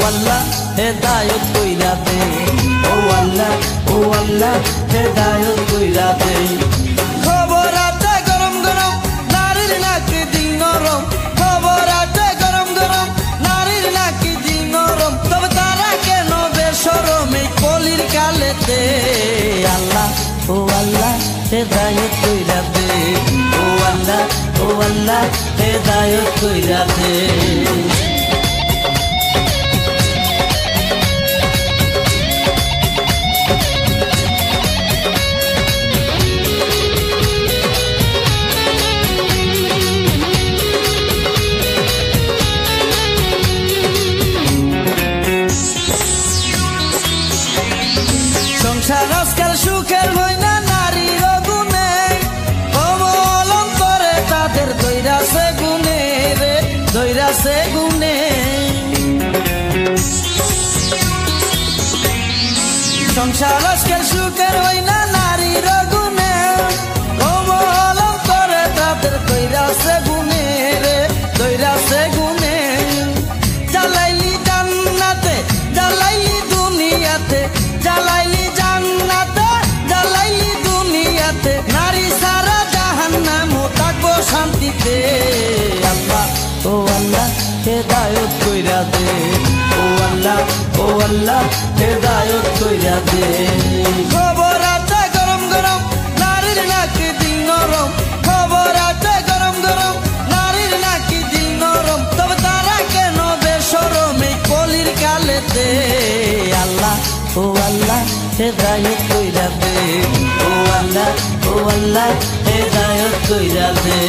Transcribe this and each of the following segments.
আল্লাহ হেদায়েত কইরা দে, ও আল্লাহ হেদায়েত কইরা দে। খবর আছে গরম গরম নারীর নাকি দিন নরম, খবর আছে গরম গরম নারীর নাকি দিন নরম, তবে তারা কেন বেশরম এই কলির কালেতে। আল্লাহ হেদায়েত কইরা দে, ও আল্লাহ হেদায়েত কইরা দে। সংসার আজকাল সুখের হয় না নারীর গুণে, অবলম্বন করে তাদের দৈরাসে গুণে রে, দৈরাসে গুণে। সংসার আজকাল সুখের হয় না নারীর গুণে, অবলম্বন করে তাদের দৈরাসে গুণে রে, দৈরাসে গুণে। জ্বালাইলি জান্নাতে জ্বালাইলি দুনিয়াতে, জ্বালাইলি জান্নাতে জ্বালাইলি দুনিয়াতে, নারী সারা জাহান্নামও থাকবো শান্তিতে। আল্লাহ হেদায়েত কইরা দে, ও আল্লাহ হেদায়েত কইরা দে। খবর আছে গরম গরম নারীর নাকি দিন নরম, খবর আছে গরম গরম নারীর নাকি দিন নরম, তবে তারা কেন বেশরম এই কলির কালেতে। আল্লাহ হেদায়েত কইরা দে, ও আল্লাহ হেদায়েত কইরা দে।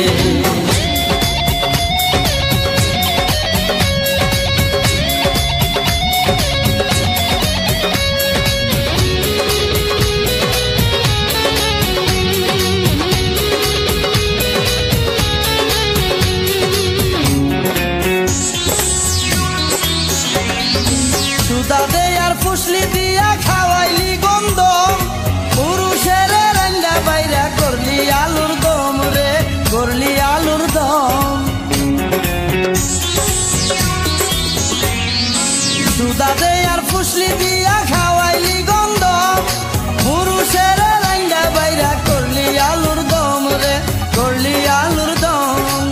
সুদা দে আর ফুসলি দিয়া খাওয়াইলি গন্ধ, পুরুষের রান্না বাইরা করলি আলুর দম রে, করলি আলুর দম। সুদা দে আর ফুসলি দিয়া খাওয়াইলি গন্ধ, পুরুষের রান্না বাইরা করলি আলুর দম রে, করলি আলুর দম।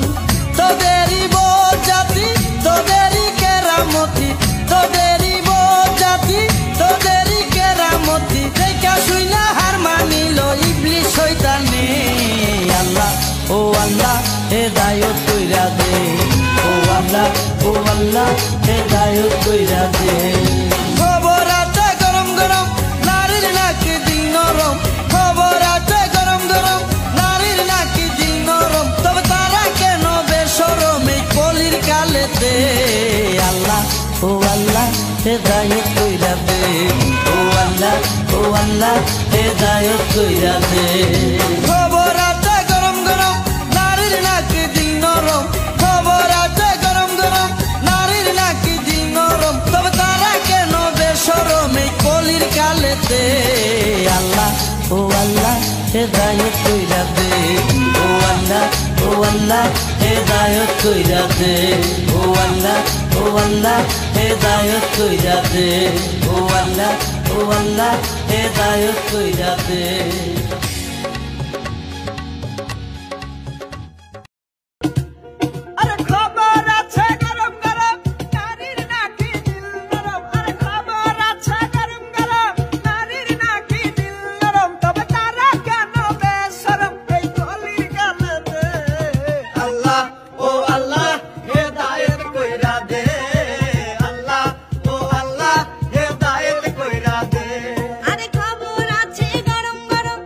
তোদেরই বজ্জাতি তোদেরই কেরামতি, তোদেরই বজ্জাতি তোদেরই কেরামতি, দেখা শুইনা হার মানিল ইবলিস শয়তানে। আল্লাহ হেদায়েত কইরা দে, ও আল্লাহ হেদায়েত কইরা দে। খবর আছে গরম গরম নারীর নাকি দিন নরম, খবর আছে গরম গরম নারীর নাকি দিন নরম, তবে তারা কেন বেশরম এই কলির কালেতে। আল্লাহ হেদায়েত কইরা দে, ও আল্লাহ হেদায়েত কইরা দে। খবর আছে গরম গরম নারীর নাকি দিন নরম, খবর আছে গরম গরম নারীর নাকি দিন নরম, তবে তারা কেন বেশরম এই কলির কালেতে। আল্লাহ হেদায়েত কইরা দে, ও আল্লাহ হেদায়েত কইরা দে, ও আল্লাহ হেদায়েত কইরা দে, ও আল্লাহ হেদায়েত কইরা দে। আরে খবর আছে গরম গরম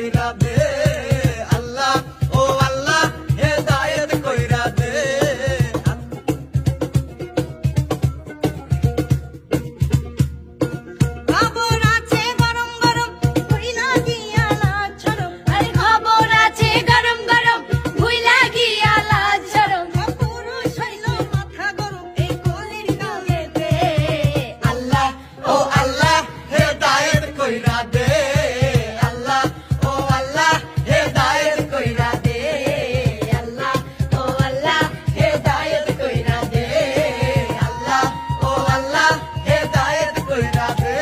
কইরা দে আল্লাহ ও আল্লাহ হেদায়েত কইরা দে খবর আছে গরম গরম ভুইলা গিয়া লাজ শরম আরে খবর আছে গরম গরম ভুইলা গিয়া লাজ শরম পুরুষ হইল মাথা গরম এই কলির গালেতে আল্লাহ ও আল্লাহ হেদায়েত কইরা দে আল্লাহ ও আল্লাহ হেদায়েত কইরা দে আল্লাহ ও আল্লাহ হেদায়েত কইরা দে আল্লাহ ও আল্লাহ হেদায়েত কইরা দে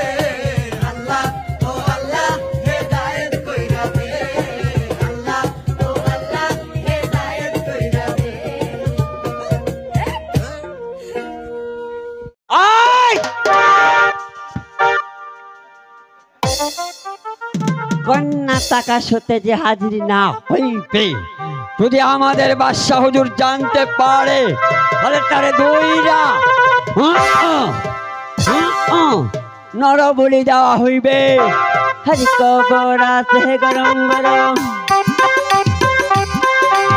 আল্লাহ ও আল্লাহ হেদায়েত কইরা দে আল্লাহ ও আল্লাহ হেদায়েত কইরা দে আয় কন্যা টাকা সতে যে হাজির না হইবে যদি আমাদের বাদশাহ হুজুর জানতে পারে তাহলে তারে দইরা নর বলি দেওয়া হইবে হরি কবর আছে গরম গরম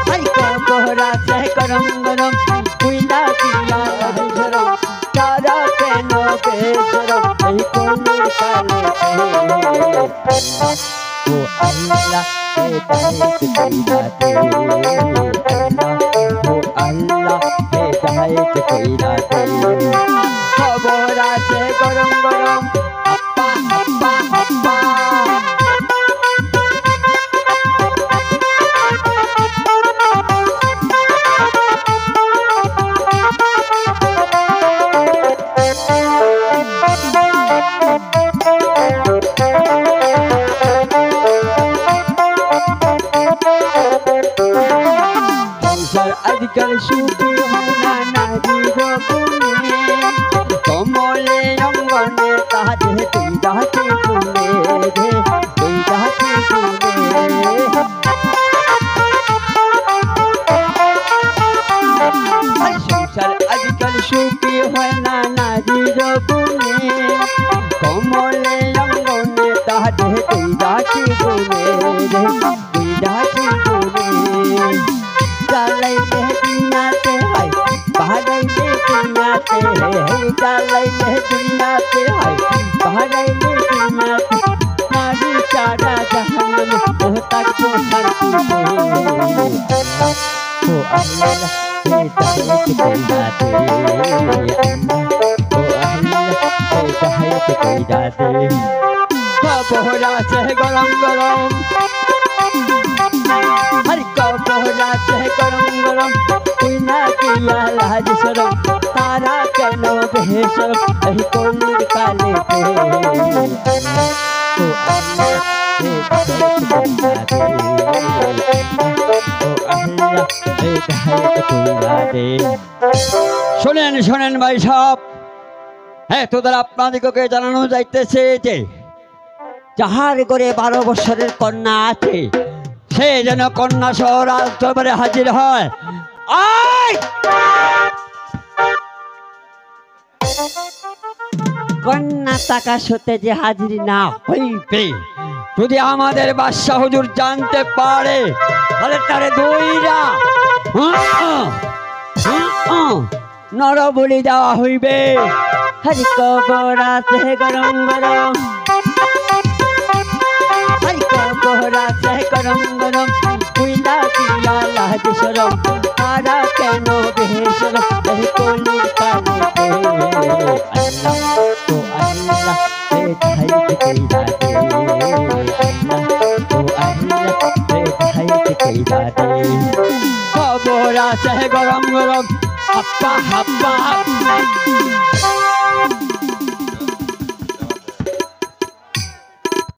হরি কবর আছে গরম গরম কুইলা দিয়া ঝরম তারা কেন বেসরম এই কোনের কালে ও আল্লাহ হেদায়েত কইরা দে ও আল্লাহ হেদায়েত কইরা দে খবর আছে গরম গরম আপ্পা আপ্পা আপ্পা আজকাল সুখী হয় না নারীর গুণে কমলে অঙ্গনে তাহাতে তুই যাহাতে গুণে রে তুই যাহাতে গুণে সংসার আজকাল সুখী হয় না নারীর গুণে কমলে অঙ্গনে তাহাতে তুই যাহাতে গুণে রে তুই যাহাতে গুণে চালাইলে দুনিয়াতে হয় বাহারাইলে দুনিয়াতে চালাইলে দুনিয়াতে হয় বাহারাইলে দুনিয়াতে নারী সারা জাহান্নামে ওহতার পোষার দিতে ও আল্লাহ হেদায়েত কইরা দে ও আল্লাহ হেদায়েত কইরা দে খবর আছে গরম গরম हर कबहरा से गरम गरम कुइना किया लाज शरम तारा केनो बेशरम एही कोलिर काले पे ओ अल्लाह हेदायत कइरा दे ओ अल्लाह हेदायत कइरा दे শুনেন শুনেন ভাই সাহেব হ্যাঁ তোদের আপনাদিগকে জানানো যাইতেছে যে যাহার ঘরে 12 বছরের কন্যা আছে সে যেন কন্যা সহ রাজদরবারে হাজির হয় আয় কন্যা টাকা সতে যে হাজির না হইবে যদি আমাদের বাদশাহ হুজুর জানতে পারে তাহলে তারে দইরা নর বলি দেওয়া হইবে হরি কবর আছে গরম গরম हर कबहर আছে गरम गरम कुइला दिया लाज शरम तारा केनो बेशरम एही कोलिर काले अल्लाह तो अल्लाह हेदायत कइरा दे अल्लाह तो अल्लाह हेदायत कइरा दे खबर আছে गरम गरम अप्पा अप्पा